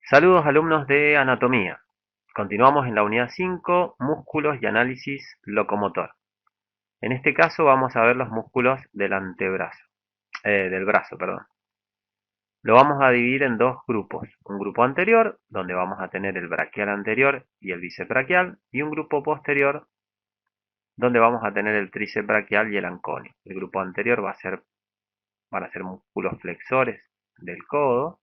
Saludos alumnos de anatomía. Continuamos en la unidad 5, músculos y análisis locomotor. En este caso vamos a ver los músculos del antebrazo, del brazo, perdón. Lo vamos a dividir en dos grupos. Un grupo anterior, donde vamos a tener el braquial anterior y el bíceps braquial, y un grupo posterior, donde vamos a tener el tríceps braquial y el anconio. El grupo anterior van a ser músculos flexores del codo,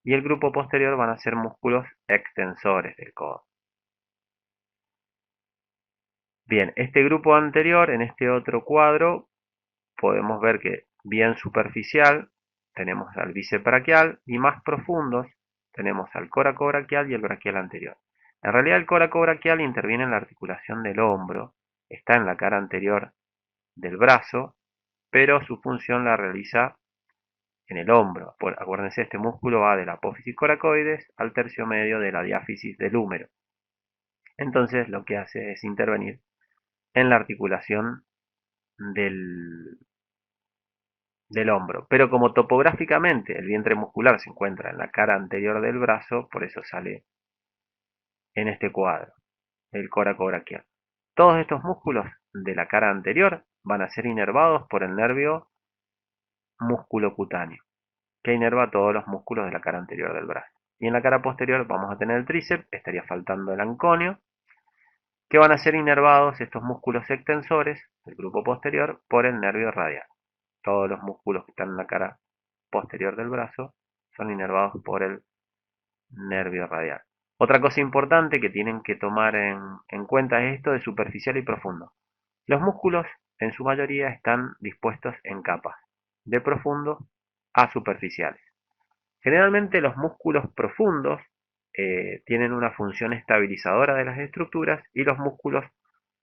y el grupo posterior van a ser músculos extensores del codo. Bien, este grupo anterior, en este otro cuadro, podemos ver que bien superficial tenemos al bíceps braquial y más profundos tenemos al coracobraquial y el braquial anterior. En realidad el coracobraquial interviene en la articulación del hombro, está en la cara anterior del brazo, pero su función la realiza en el hombro. Acuérdense, este músculo va de la apófisis coracoides al tercio medio de la diáfisis del húmero. Entonces lo que hace es intervenir en la articulación del, del hombro. Pero como topográficamente el vientre muscular se encuentra en la cara anterior del brazo, por eso sale en este cuadro, el coracobraquial. Todos estos músculos de la cara anterior van a ser inervados por el nervio musculocutáneo, que inerva todos los músculos de la cara anterior del brazo. Y en la cara posterior vamos a tener el tríceps, estaría faltando el anconio, que van a ser inervados estos músculos extensores del grupo posterior por el nervio radial. Todos los músculos que están en la cara posterior del brazo son inervados por el nervio radial. Otra cosa importante que tienen que tomar en cuenta es esto de superficial y profundo. Los músculos en su mayoría están dispuestos en capas, de profundo a superficiales. Generalmente los músculos profundos tienen una función estabilizadora de las estructuras y los músculos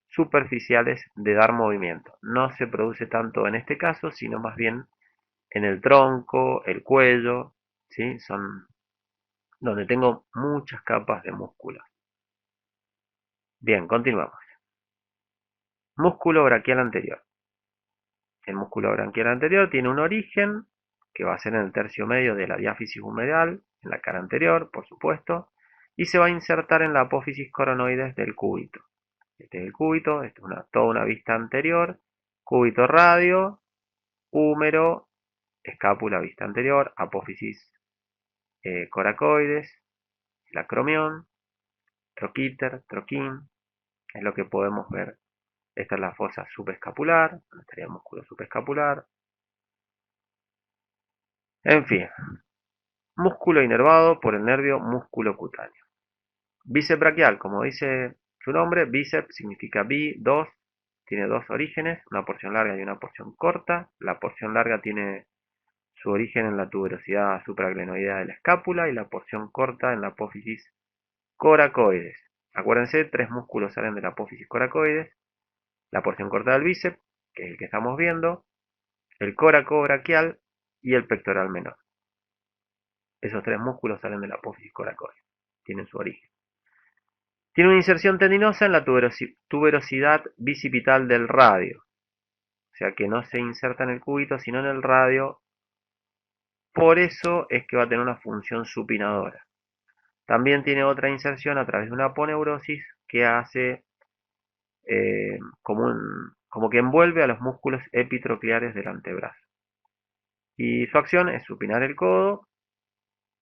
superficiales de dar movimiento. No se produce tanto en este caso, sino más bien en el tronco, el cuello, ¿sí? Son donde tengo muchas capas de músculo. Bien, continuamos. Músculo braquial anterior. El músculo braquial anterior tiene un origen que va a ser en el tercio medio de la diáfisis humeral, en la cara anterior, por supuesto, y se va a insertar en la apófisis coronoides del cúbito. Este es el cúbito, esta es toda una vista anterior, cúbito radio, húmero, escápula, vista anterior, apófisis coracoides, el acromión, troquíter, troquín, es lo que podemos ver. Esta es la fosa subescapular, donde estaría el músculo subescapular. En fin, músculo inervado por el nervio músculo cutáneo. Bíceps braquial, como dice su nombre, bíceps significa bi, dos, tiene dos orígenes, una porción larga y una porción corta. La porción larga tiene su origen en la tuberosidad supraglenoidea de la escápula y la porción corta en la apófisis coracoides. Acuérdense, tres músculos salen de la apófisis coracoides: la porción corta del bíceps, que es el que estamos viendo, el coracobraquial y el pectoral menor. Esos tres músculos salen de la apófisis coracoides, tienen su origen. Tiene una inserción tendinosa en la tuberosidad bicipital del radio, o sea que no se inserta en el cúbito sino en el radio, por eso es que va a tener una función supinadora. También tiene otra inserción a través de una aponeurosis que hace como que envuelve a los músculos epitrocleares del antebrazo. Y su acción es supinar el codo,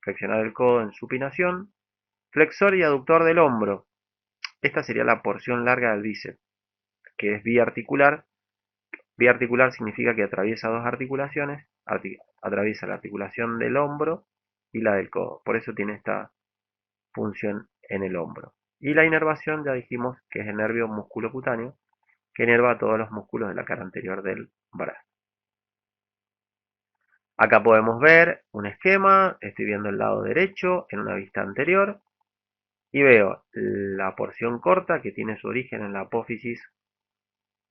flexionar el codo en supinación, flexor y aductor del hombro. Esta sería la porción larga del bíceps, que es biarticular. Biarticular significa que atraviesa dos articulaciones, atraviesa la articulación del hombro y la del codo. Por eso tiene esta función en el hombro. Y la inervación ya dijimos que es el nervio musculocutáneo, que inerva todos los músculos de la cara anterior del brazo. Acá podemos ver un esquema, estoy viendo el lado derecho en una vista anterior y veo la porción corta que tiene su origen en la apófisis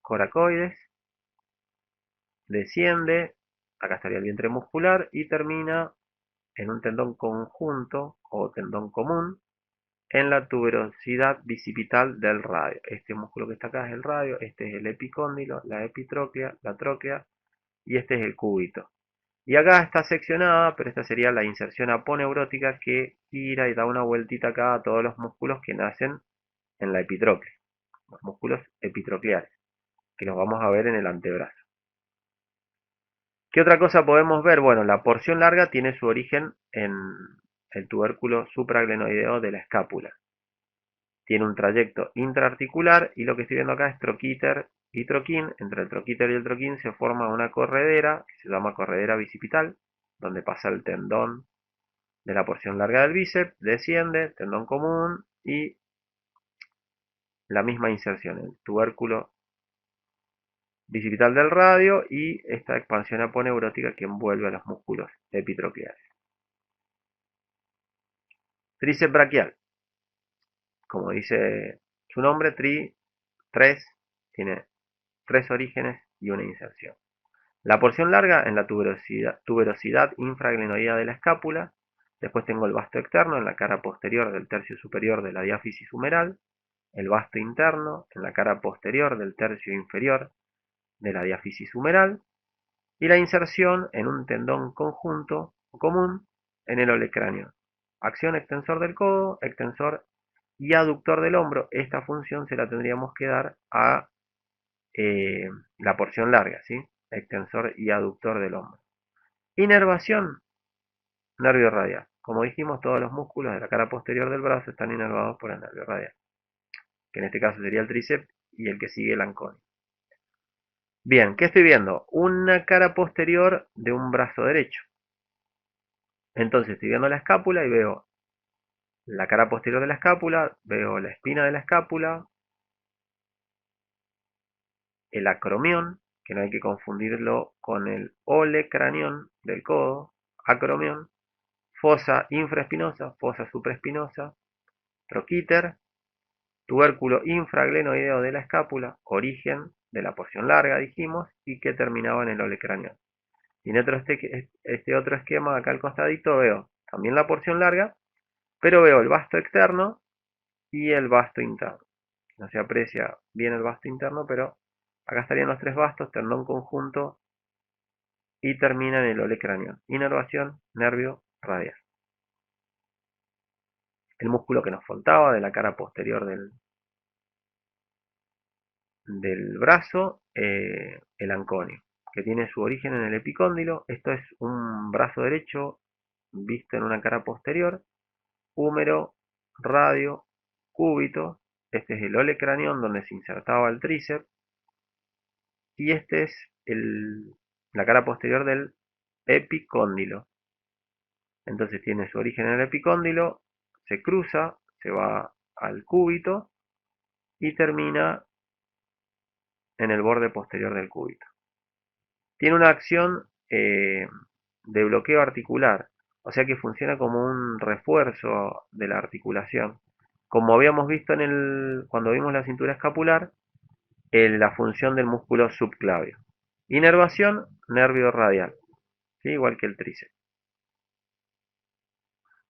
coracoides, desciende, acá estaría el vientre muscular y termina en un tendón conjunto o tendón común en la tuberosidad bicipital del radio. Este músculo que está acá es el radio, este es el epicóndilo, la epitróclea, la tróquea y este es el cúbito. Y acá está seccionada, pero esta sería la inserción aponeurótica que gira y da una vueltita acá a todos los músculos que nacen en la epitroclea, los músculos epitrocleares, que los vamos a ver en el antebrazo. ¿Qué otra cosa podemos ver? Bueno, la porción larga tiene su origen en el tubérculo supraglenoideo de la escápula. Tiene un trayecto intraarticular y lo que estoy viendo acá es troquíter y troquín. Entre el troquíter y el troquín se forma una corredera que se llama corredera bicipital, donde pasa el tendón de la porción larga del bíceps, desciende, tendón común y la misma inserción, el tubérculo bicipital del radio y esta expansión aponeurótica que envuelve a los músculos epitrocleares. Tríceps braquial, como dice su nombre, tres, tiene tres orígenes y una inserción. La porción larga en la tuberosidad infraglenoidea de la escápula. Después tengo el vasto externo en la cara posterior del tercio superior de la diáfisis humeral, el vasto interno en la cara posterior del tercio inferior de la diáfisis humeral y la inserción en un tendón conjunto o común en el olecráneo. Acción extensor del codo, extensor y aductor del hombro. Esta función se la tendríamos que dar a la porción larga, ¿sí? Extensor y aductor del hombro. Inervación, nervio radial. Como dijimos, todos los músculos de la cara posterior del brazo están inervados por el nervio radial, que en este caso sería el tríceps y el que sigue el anconio. Bien, ¿qué estoy viendo? Una cara posterior de un brazo derecho. Entonces estoy viendo la escápula y veo la cara posterior de la escápula, veo la espina de la escápula, el acromión, que no hay que confundirlo con el olecranión del codo, acromión, fosa infraespinosa, fosa supraespinosa, troquíter, tubérculo infraglenoideo de la escápula, origen de la porción larga, dijimos, y que terminaba en el olecranión. Y en este otro esquema acá al costadito veo también la porción larga, pero veo el vasto externo y el vasto interno. No se aprecia bien el vasto interno, pero acá estarían los tres vastos, tendón conjunto y termina en el olecranión. Inervación, nervio radial. El músculo que nos faltaba de la cara posterior del brazo, el anconio, que tiene su origen en el epicóndilo. Esto es un brazo derecho visto en una cara posterior, húmero, radio, cúbito. Este es el olecranión donde se insertaba el tríceps. Y este es la cara posterior del epicóndilo. Entonces tiene su origen en el epicóndilo, se cruza, se va al cúbito y termina en el borde posterior del cúbito. Tiene una acción de bloqueo articular, o sea que funciona como un refuerzo de la articulación. Como habíamos visto cuando vimos la cintura escapular, la función del músculo subclavio. Inervación, nervio radial, ¿sí? Igual que el tríceps.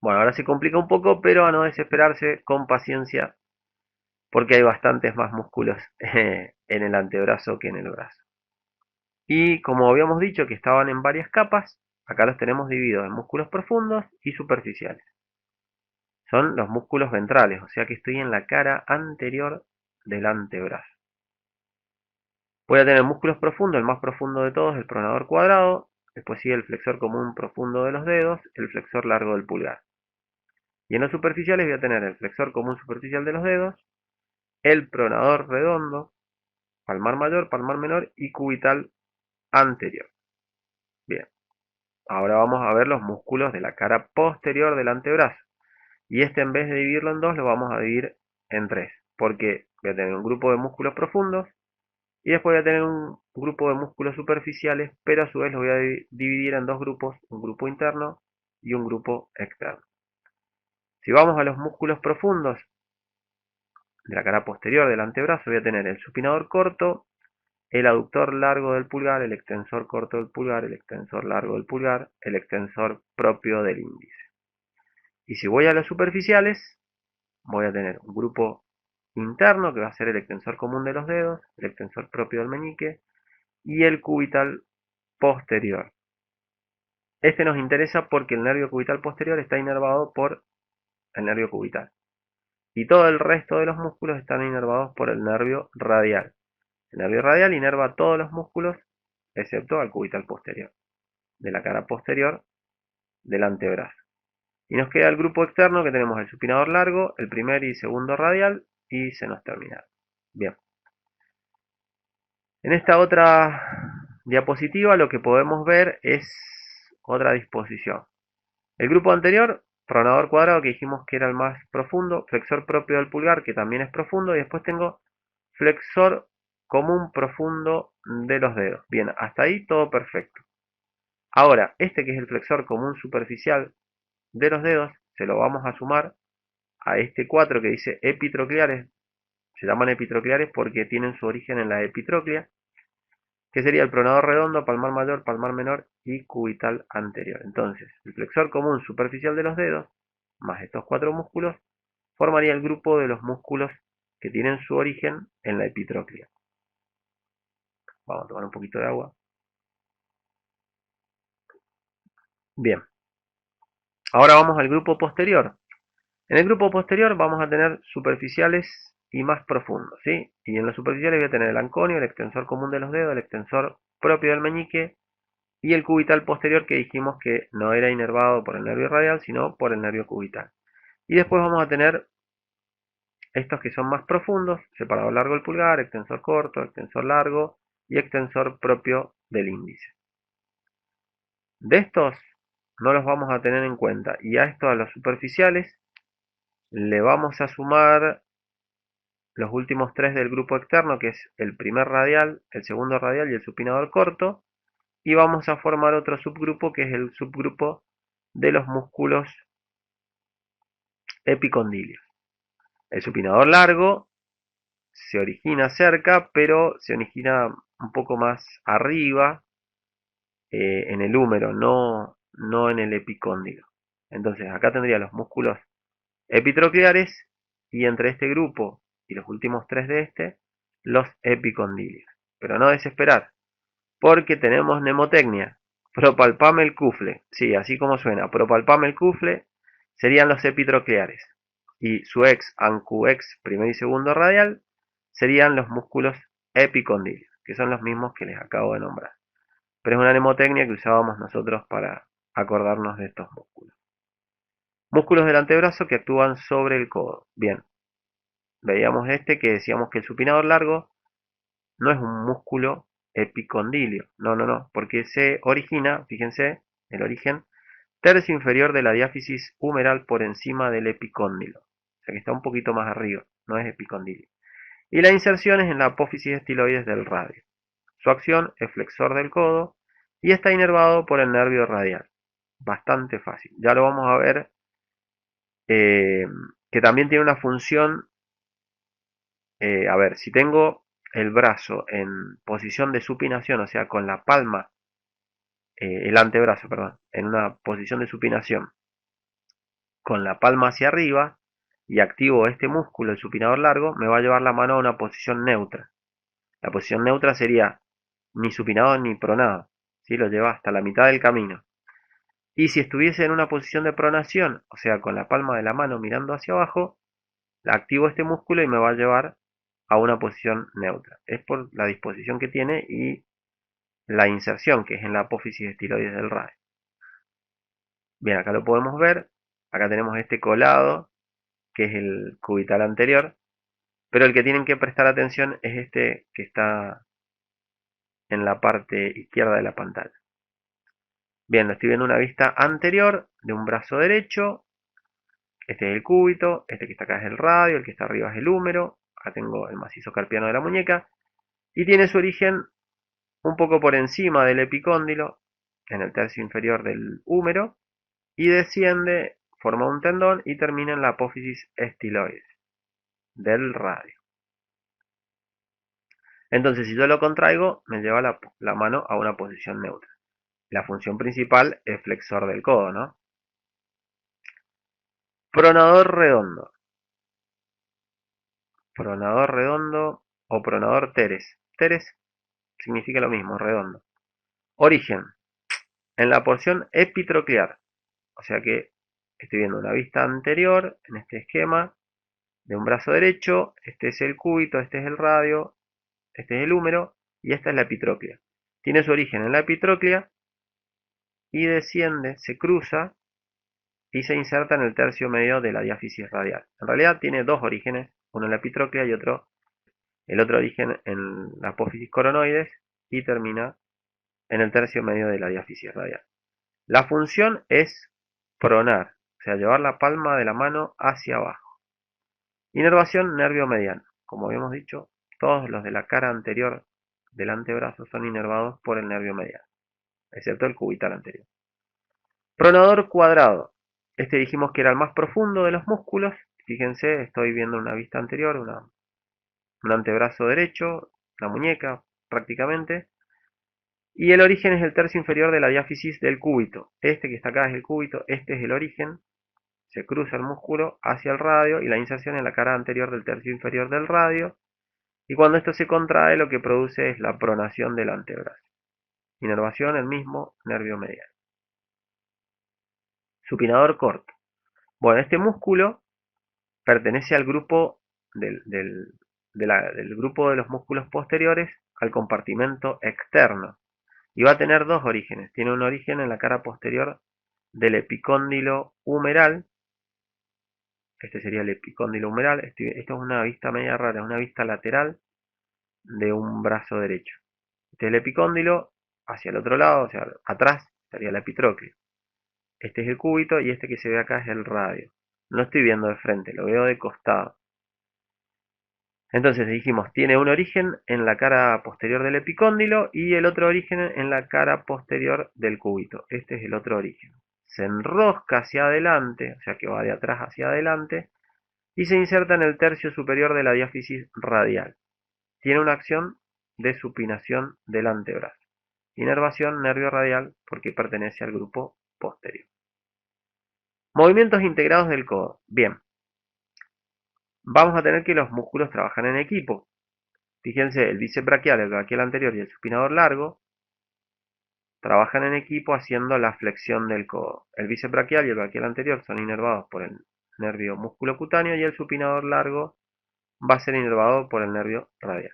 Bueno, ahora se complica un poco, pero a no desesperarse, con paciencia, porque hay bastantes más músculos en el antebrazo que en el brazo. Y como habíamos dicho que estaban en varias capas, acá los tenemos divididos en músculos profundos y superficiales. Son los músculos ventrales, o sea que estoy en la cara anterior del antebrazo. Voy a tener músculos profundos, el más profundo de todos, el pronador cuadrado, después sigue el flexor común profundo de los dedos, el flexor largo del pulgar. Y en los superficiales voy a tener el flexor común superficial de los dedos, el pronador redondo, palmar mayor, palmar menor y cubital anterior. Bien, ahora vamos a ver los músculos de la cara posterior del antebrazo. Y este, en vez de dividirlo en dos, lo vamos a dividir en tres, porque voy a tener un grupo de músculos profundos y después voy a tener un grupo de músculos superficiales, pero a su vez los voy a dividir en dos grupos, un grupo interno y un grupo externo. Si vamos a los músculos profundos de la cara posterior del antebrazo, voy a tener el supinador corto, el aductor largo del pulgar, el extensor corto del pulgar, el extensor largo del pulgar, el extensor propio del índice. Y si voy a los superficiales, voy a tener un grupo interno que va a ser el extensor común de los dedos, el extensor propio del meñique y el cubital posterior. Este nos interesa porque el nervio cubital posterior está inervado por el nervio cubital. Y todo el resto de los músculos están inervados por el nervio radial. El nervio radial inerva todos los músculos excepto al cubital posterior, de la cara posterior del antebrazo. Y nos queda el grupo externo que tenemos el supinador largo, el primer y segundo radial y senos terminales. Bien. En esta otra diapositiva lo que podemos ver es otra disposición. El grupo anterior, pronador cuadrado que dijimos que era el más profundo, flexor propio del pulgar que también es profundo y después tengo flexor común profundo de los dedos. Bien, hasta ahí todo perfecto. Ahora, este que es el flexor común superficial de los dedos, se lo vamos a sumar a este 4 que dice epitrocleares. Se llaman epitrocleares porque tienen su origen en la epitróclea, que sería el pronador redondo, palmar mayor, palmar menor y cubital anterior. Entonces, el flexor común superficial de los dedos, más estos 4 músculos, formaría el grupo de los músculos que tienen su origen en la epitróclea. Vamos a tomar un poquito de agua. Bien, ahora vamos al grupo posterior. En el grupo posterior vamos a tener superficiales y más profundos, ¿sí? Y en los superficiales voy a tener el anconio, el extensor común de los dedos, el extensor propio del meñique y el cubital posterior que dijimos que no era inervado por el nervio radial, sino por el nervio cubital. Y después vamos a tener estos que son más profundos, separador largo del pulgar, extensor corto, extensor largo y extensor propio del índice. De estos no los vamos a tener en cuenta y a estos, a los superficiales, le vamos a sumar los últimos 3 del grupo externo, que es el primer radial, el segundo radial y el supinador corto, y vamos a formar otro subgrupo que es el subgrupo de los músculos epicondilios. El supinador largo se origina cerca, pero se origina un poco más arriba, en el húmero, no en el epicóndilo. Entonces acá tendría los músculos epitrocleares y entre este grupo y los últimos 3 de este, los epicondilios. Pero no desesperar, porque tenemos mnemotecnia. Propalpame el cufle. Sí, así como suena. Propalpame el cufle serían los epitrocleares. Y su ex, ancuex, primer y segundo radial, serían los músculos epicondilios, que son los mismos que les acabo de nombrar. Pero es una mnemotecnia que usábamos nosotros para acordarnos de estos músculos. Músculos del antebrazo que actúan sobre el codo. Bien, veíamos este que decíamos que el supinador largo no es un músculo epicondilio. No, porque se origina, fíjense, el origen, tercio inferior de la diáfisis humeral por encima del epicóndilo. O sea que está un poquito más arriba, no es epicondilio. Y la inserción es en la apófisis estiloides del radio. Su acción es flexor del codo y está inervado por el nervio radial. Bastante fácil. Ya lo vamos a ver, que también tiene una función. A ver, si tengo el brazo en posición de supinación, o sea, con la palma, el antebrazo, perdón, en una posición de supinación, con la palma hacia arriba, y activo este músculo, el supinador largo, me va a llevar la mano a una posición neutra. La posición neutra sería ni supinado ni pronado, ¿sí? Lo lleva hasta la mitad del camino. Y si estuviese en una posición de pronación, o sea, con la palma de la mano mirando hacia abajo, activo este músculo y me va a llevar a una posición neutra. Es por la disposición que tiene y la inserción, que es en la apófisis estiloides del radio. Bien, acá lo podemos ver. Acá tenemos este colado, que es el cubital anterior. Pero el que tienen que prestar atención es este que está en la parte izquierda de la pantalla. Bien, lo estoy viendo una vista anterior de un brazo derecho. Este es el cúbito, este que está acá es el radio, el que está arriba es el húmero. Acá tengo el macizo carpiano de la muñeca. Y tiene su origen un poco por encima del epicóndilo, en el tercio inferior del húmero, y desciende, forma un tendón y termina en la apófisis estiloides del radio. Entonces, si yo lo contraigo, me lleva la mano a una posición neutra. La función principal es flexor del codo, ¿no? Pronador redondo. Pronador redondo o pronador teres. Teres significa lo mismo, redondo. Origen. en la porción epitroclear. O sea que estoy viendo una vista anterior en este esquema de un brazo derecho. Este es el cúbito, este es el radio, este es el húmero y esta es la epitróclea. Tiene su origen en la epitróclea y desciende, se cruza y se inserta en el tercio medio de la diáfisis radial. En realidad tiene dos orígenes, uno en la epitróclea y el otro origen en la apófisis coronoides y termina en el tercio medio de la diáfisis radial. La función es pronar, o sea, llevar la palma de la mano hacia abajo. Inervación nervio mediano. Como habíamos dicho, todos los de la cara anterior del antebrazo son inervados por el nervio mediano, excepto el cubital anterior. Pronador cuadrado. Este dijimos que era el más profundo de los músculos. Fíjense, estoy viendo una vista anterior, un antebrazo derecho, la muñeca prácticamente. Y el origen es el tercio inferior de la diáfisis del cúbito. Este que está acá es el cúbito, este es el origen. Se cruza el músculo hacia el radio y la inserción en la cara anterior del tercio inferior del radio. Y cuando esto se contrae, lo que produce es la pronación del antebrazo. Inervación, el mismo nervio mediano. Supinador corto. Bueno, este músculo pertenece al grupo del grupo de los músculos posteriores al compartimento externo. Y va a tener dos orígenes. Tiene un origen en la cara posterior del epicóndilo humeral. Este sería el epicóndilo humeral. Esto es una vista media rara, es una vista lateral de un brazo derecho. Este es el epicóndilo, hacia el otro lado, o sea, atrás estaría la epitróclea. Este es el cúbito y este que se ve acá es el radio. No lo estoy viendo de frente, lo veo de costado. Entonces dijimos, tiene un origen en la cara posterior del epicóndilo y el otro origen en la cara posterior del cúbito. Este es el otro origen. Se enrosca hacia adelante, o sea que va de atrás hacia adelante, y se inserta en el tercio superior de la diáfisis radial. Tiene una acción de supinación del antebrazo. Inervación nervio radial porque pertenece al grupo posterior. Movimientos integrados del codo. Bien, vamos a tener que los músculos trabajan en equipo. Fíjense, el bíceps braquial, el braquial anterior y el supinador largo trabajan en equipo haciendo la flexión del codo. El bíceps braquial y el braquial anterior son inervados por el nervio músculo cutáneo y el supinador largo va a ser inervado por el nervio radial.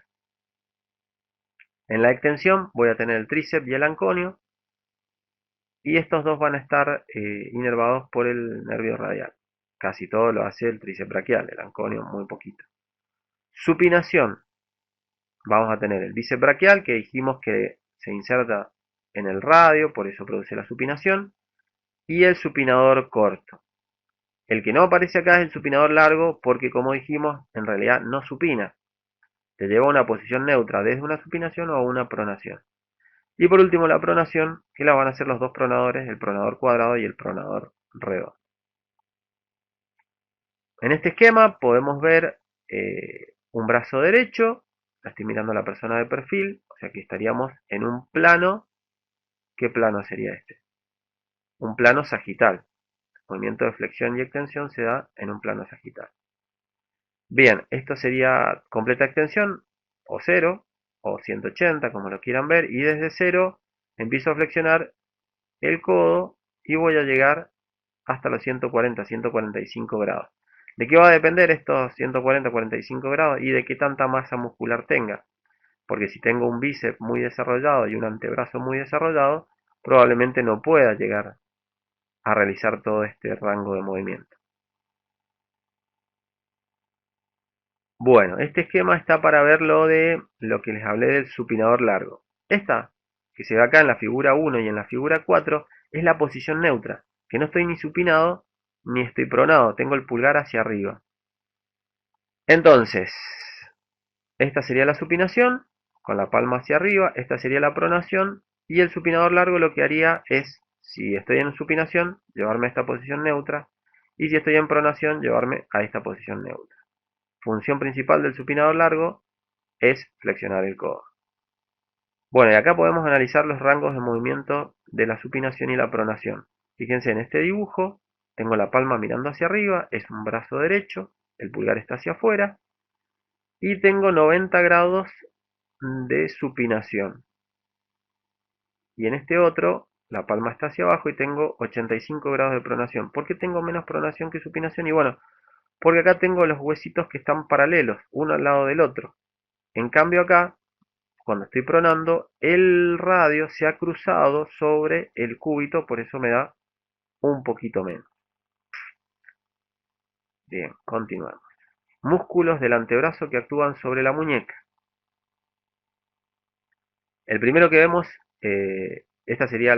En la extensión voy a tener el tríceps y el anconio y estos dos van a estar inervados por el nervio radial. Casi todo lo hace el tríceps braquial, el anconio muy poquito. Supinación. Vamos a tener el bíceps braquial que dijimos que se inserta en el radio, por eso produce la supinación, y el supinador corto. El que no aparece acá es el supinador largo porque, como dijimos, en realidad no supina. Te lleva a una posición neutra desde una supinación o una pronación. Y por último la pronación, que la van a hacer los dos pronadores, el pronador cuadrado y el pronador redondo. En este esquema podemos ver un brazo derecho, la estoy mirando a la persona de perfil, o sea que estaríamos en un plano. ¿Qué plano sería este? Un plano sagital. El movimiento de flexión y extensión se da en un plano sagital. Bien, esto sería completa extensión, o 0, o 180, como lo quieran ver, y desde 0 empiezo a flexionar el codo y voy a llegar hasta los 140, 145 grados. ¿De qué va a depender estos 140, 45 grados? Y de qué tanta masa muscular tenga. Porque si tengo un bíceps muy desarrollado y un antebrazo muy desarrollado, probablemente no pueda llegar a realizar todo este rango de movimiento. Bueno, este esquema está para ver lo de lo que les hablé del supinador largo. Esta, que se ve acá en la figura 1 y en la figura 4, es la posición neutra, que no estoy ni supinado ni estoy pronado, tengo el pulgar hacia arriba. Entonces, esta sería la supinación, con la palma hacia arriba, esta sería la pronación, y el supinador largo lo que haría es, si estoy en supinación, llevarme a esta posición neutra, y si estoy en pronación, llevarme a esta posición neutra. Función principal del supinador largo es flexionar el codo. Bueno, y acá podemos analizar los rangos de movimiento de la supinación y la pronación. Fíjense en este dibujo, tengo la palma mirando hacia arriba, es un brazo derecho, el pulgar está hacia afuera, y tengo 90 grados de supinación. Y en este otro, la palma está hacia abajo y tengo 85 grados de pronación. ¿Por qué tengo menos pronación que supinación? Y bueno, porque acá tengo los huesitos que están paralelos, uno al lado del otro. En cambio acá, cuando estoy pronando, el radio se ha cruzado sobre el cúbito, por eso me da un poquito menos. Bien, continuamos. Músculos del antebrazo que actúan sobre la muñeca. El primero que vemos, esta sería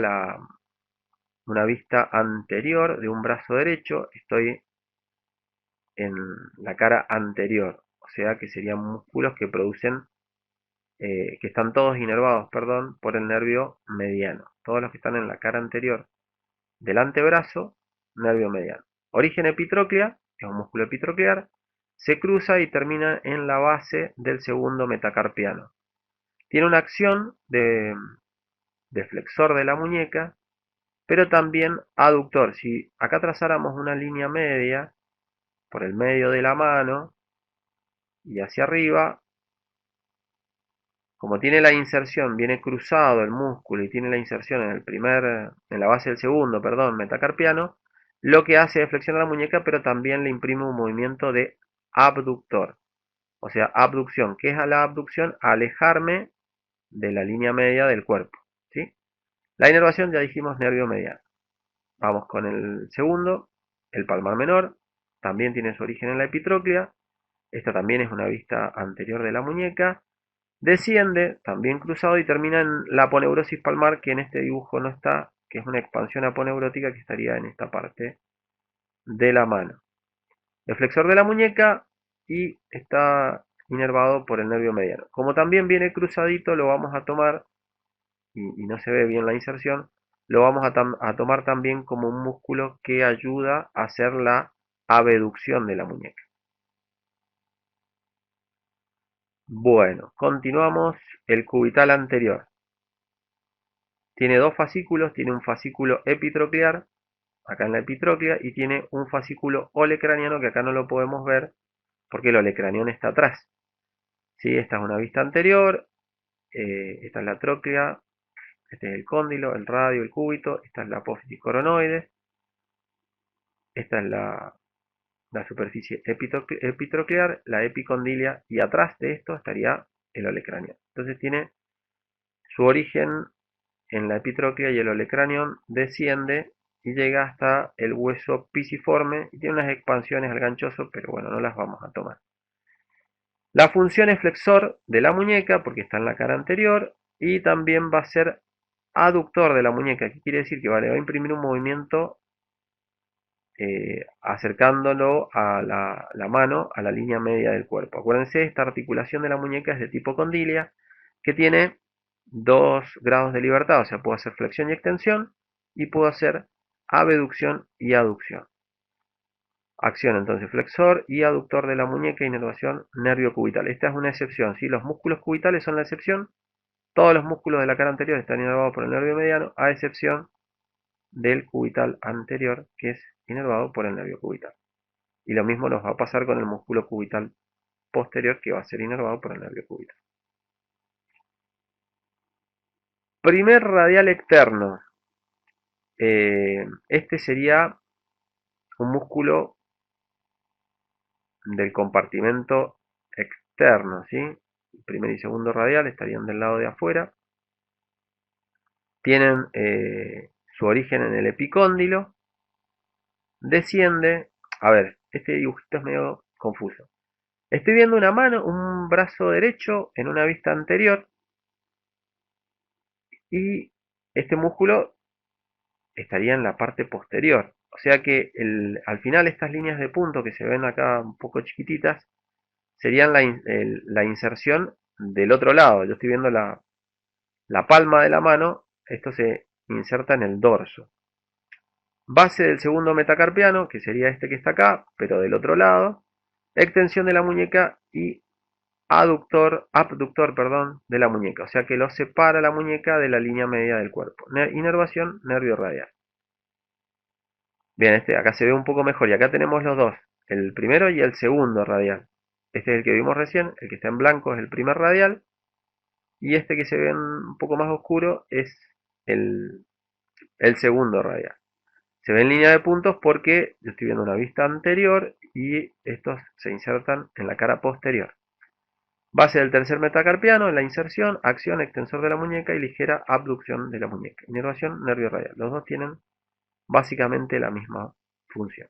una vista anterior de un brazo derecho. Estoy en la cara anterior, o sea que serían músculos que producen, que están todos inervados, perdón, por el nervio mediano. Todos los que están en la cara anterior del antebrazo, nervio mediano. Origen epitróclea, es un músculo epitroclear, se cruza y termina en la base del segundo metacarpiano. Tiene una acción de flexor de la muñeca, pero también aductor. Si acá trazáramos una línea media por el medio de la mano y hacia arriba, como tiene la inserción, viene cruzado el músculo y tiene la inserción en la base del segundo, perdón, metacarpiano, lo que hace es flexionar la muñeca, pero también le imprime un movimiento de abductor. O sea, abducción. ¿Qué es a la abducción? Alejarme de la línea media del cuerpo. ¿Sí? La inervación ya dijimos nervio mediano. Vamos con el segundo, el palmar menor. También tiene su origen en la epitróclea. Esta también es una vista anterior de la muñeca. Desciende, también cruzado, y termina en la aponeurosis palmar, que en este dibujo no está, que es una expansión aponeurótica que estaría en esta parte de la mano. El flexor de la muñeca y está inervado por el nervio mediano. Como también viene cruzadito, lo vamos a tomar, y no se ve bien la inserción, lo vamos a tomar también como un músculo que ayuda a hacer la abducción de la muñeca. Bueno, continuamos. El cubital anterior. Tiene dos fascículos, tiene un fascículo epitroclear, acá en la epitróclea, y tiene un fascículo olecraniano que acá no lo podemos ver porque el olecraniano está atrás. ¿Sí? Esta es una vista anterior, esta es la tróclea, este es el cóndilo, el radio, el cúbito, esta es la apófisis coronoide, esta es la superficie epitroclear, la epicondilia, y atrás de esto estaría el olecraniano. Entonces tiene su origen en la epitróclea y el olecranión desciende y llega hasta el hueso pisiforme y tiene unas expansiones al ganchoso, pero bueno, no las vamos a tomar. La función es flexor de la muñeca porque está en la cara anterior y también va a ser aductor de la muñeca, que quiere decir que vale, va a imprimir un movimiento acercándolo a la mano a la línea media del cuerpo. Acuérdense, esta articulación de la muñeca es de tipo condilia, que tiene 2 grados de libertad, o sea, puedo hacer flexión y extensión, y puedo hacer abducción y aducción. Acción entonces flexor y aductor de la muñeca, inervación nervio cubital. Esta es una excepción, ¿sí? Los músculos cubitales son la excepción. Todos los músculos de la cara anterior están inervados por el nervio mediano, a excepción del cubital anterior, que es inervado por el nervio cubital. Y lo mismo nos va a pasar con el músculo cubital posterior, que va a ser inervado por el nervio cubital. Primer radial externo. Este sería un músculo del compartimento externo, ¿sí? Primer y segundo radial estarían del lado de afuera. Tienen su origen en el epicóndilo. Desciende. A ver, este dibujito es medio confuso. Estoy viendo una mano, un brazo derecho en una vista anterior. Y este músculo estaría en la parte posterior. O sea que al final estas líneas de punto que se ven acá un poco chiquititas serían la inserción del otro lado. Yo estoy viendo la palma de la mano, esto se inserta en el dorso. Base del segundo metacarpiano, que sería este que está acá, pero del otro lado. Extensión de la muñeca y abductor, perdón, de la muñeca. O sea que lo separa la muñeca de la línea media del cuerpo. Inervación, nervio radial. Bien, acá se ve un poco mejor y acá tenemos los dos, el primero y el segundo radial. Este es el que vimos recién, el que está en blanco es el primer radial y este que se ve un poco más oscuro es el el segundo radial. Se ve en línea de puntos porque yo estoy viendo una vista anterior y estos se insertan en la cara posterior. Base del tercer metacarpiano, la inserción, acción, extensor de la muñeca y ligera abducción de la muñeca. Inervación, nervio radial. Los dos tienen básicamente la misma función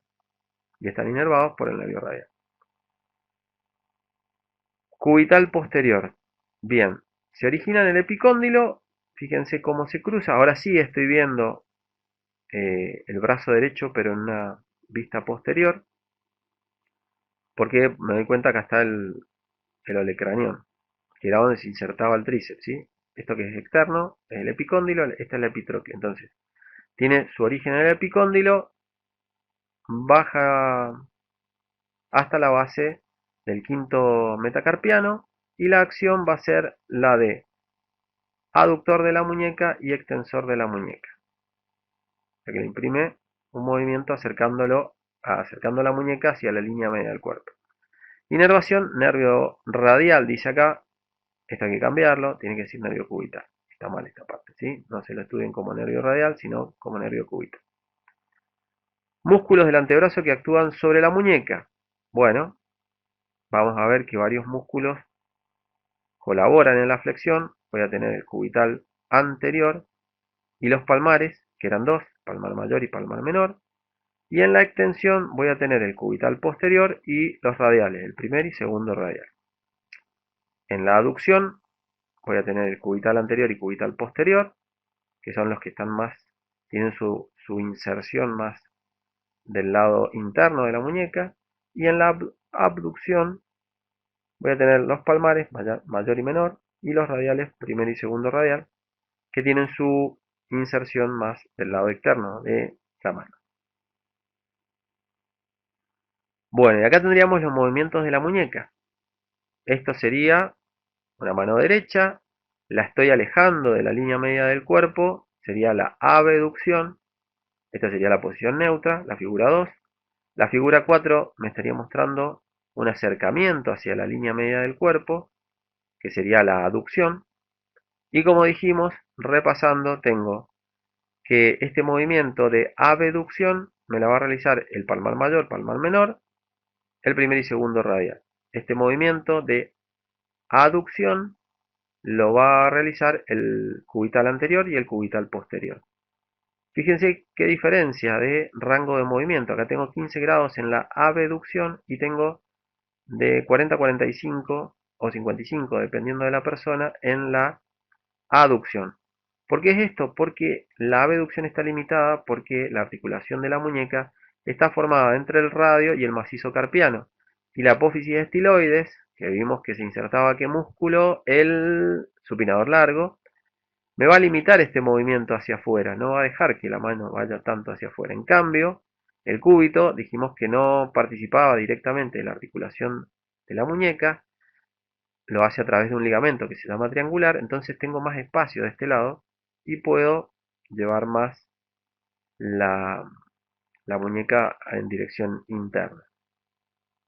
y están inervados por el nervio radial. Cubital posterior. Bien, se origina en el epicóndilo. Fíjense cómo se cruza. Ahora sí estoy viendo el brazo derecho, pero en una vista posterior, porque me doy cuenta que está el olecranión, que era donde se insertaba el tríceps, ¿sí? Esto que es externo es el epicóndilo, esta es la epitroclea. Entonces, tiene su origen en el epicóndilo, baja hasta la base del quinto metacarpiano y la acción va a ser la de aductor de la muñeca y extensor de la muñeca. O sea que le imprime un movimiento acercando la muñeca hacia la línea media del cuerpo. Inervación, nervio radial, dice acá. Esto hay que cambiarlo, tiene que decir nervio cubital. Está mal esta parte, ¿sí? No se lo estudien como nervio radial, sino como nervio cubital. Músculos del antebrazo que actúan sobre la muñeca. Bueno, vamos a ver que varios músculos colaboran en la flexión. Voy a tener el cubital anterior y los palmares, que eran dos, palmar mayor y palmar menor. Y en la extensión voy a tener el cubital posterior y los radiales, el primer y segundo radial. En la aducción voy a tener el cubital anterior y cubital posterior, que son los que están más, tienen su inserción más del lado interno de la muñeca. Y en la abducción voy a tener los palmares, mayor y menor, y los radiales, primer y segundo radial, que tienen su inserción más del lado externo de la mano. Bueno, y acá tendríamos los movimientos de la muñeca. Esto sería una mano derecha, la estoy alejando de la línea media del cuerpo, sería la abducción. Esta sería la posición neutra, la figura 2. La figura 4 me estaría mostrando un acercamiento hacia la línea media del cuerpo, que sería la aducción. Y como dijimos, repasando, tengo que este movimiento de abducción me la va a realizar el palmar mayor, palmar menor, el primer y segundo radial. Este movimiento de aducción lo va a realizar el cubital anterior y el cubital posterior. Fíjense qué diferencia de rango de movimiento. Acá tengo 15 grados en la abducción y tengo de 40 a 45 o 55, dependiendo de la persona, en la aducción. ¿Por qué es esto? Porque la abducción está limitada porque la articulación de la muñeca está formada entre el radio y el macizo carpiano. Y la apófisis de estiloides, que vimos que se insertaba qué músculo, el supinador largo, me va a limitar este movimiento hacia afuera, no va a dejar que la mano vaya tanto hacia afuera. En cambio, el cúbito, dijimos que no participaba directamente de la articulación de la muñeca, lo hace a través de un ligamento que se llama triangular, entonces tengo más espacio de este lado y puedo llevar más la, la muñeca en dirección interna.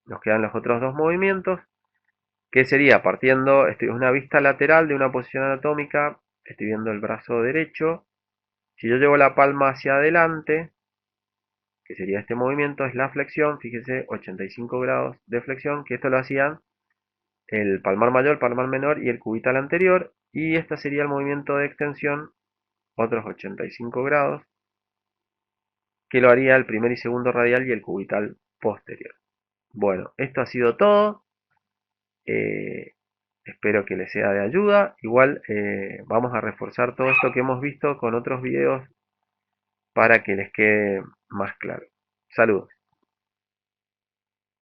Nos quedan los otros dos movimientos, que sería partiendo, estoy en una vista lateral de una posición anatómica, estoy viendo el brazo derecho. Si yo llevo la palma hacia adelante, que sería este movimiento, es la flexión, fíjese, 85 grados de flexión, que esto lo hacían el palmar mayor, palmar menor y el cubital anterior, y este sería el movimiento de extensión, otros 85 grados, que lo haría el primer y segundo radial y el cubital posterior. Bueno, esto ha sido todo. Eh, Espero que les sea de ayuda. Igual vamos a reforzar todo esto que hemos visto con otros videos para que les quede más claro. Saludos.